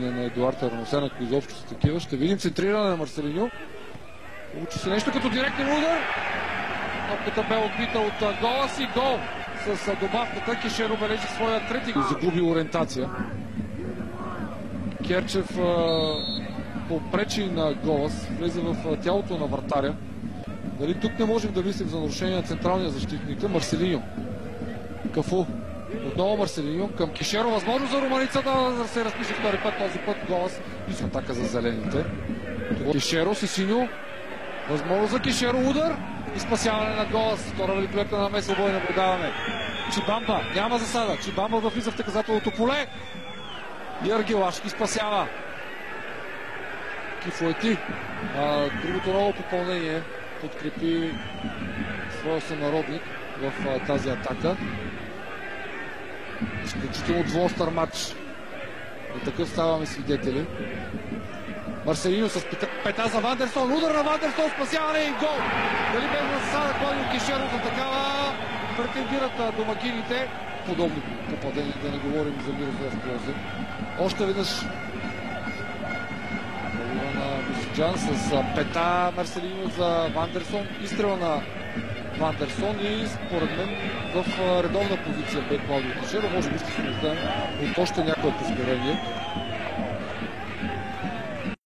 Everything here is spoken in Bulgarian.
връщания на Едуард Раносен, ако изобщо са такива. Ще видим центриране на Марселиньо. Получи се нещо като директен удар. Топката бе отбита от Голас и гол с добавката. Кешеро бележи своя трети. Загуби ориентация. Керчев попречи на Голас, влезе в тялото на вратаря. Дали тук не можем да мислим за нарушение на централния защитник? Марселиньо. Кафу. Отново Марселиньо към Кешеро. Възможно за руманица да се разпише втори път. Този път Голас. Писва атака за зелените. Кешеро си синьо. Възможно за Кешеро удар и спасяване на Голас. Втора великолепна намеса бой наблюдаваме. Чибамба няма засада. Чибамба влиза в наказателното поле. И Аргилашки спасява. Кифуети. Другото ново попълнение подкрепи своя сънародник в тази атака. Изключително двуостър матч. На такъв ставаме свидетели. Марселиньо с пета за Вандерсон. Удар на Вандерсон, спасяване и гол. Дали без засада Клодио Кешеро за такава претендират домакините. Подобни попадения, да не говорим за Мирослав Клозе. Още веднъж на Мусиджан с пета Марселиньо за Вандерсон. Изстрела на Вандерсон и според мен в редовна позиция бе Клодио Кешеро. Може би ще се нуждаем от още някое повторение.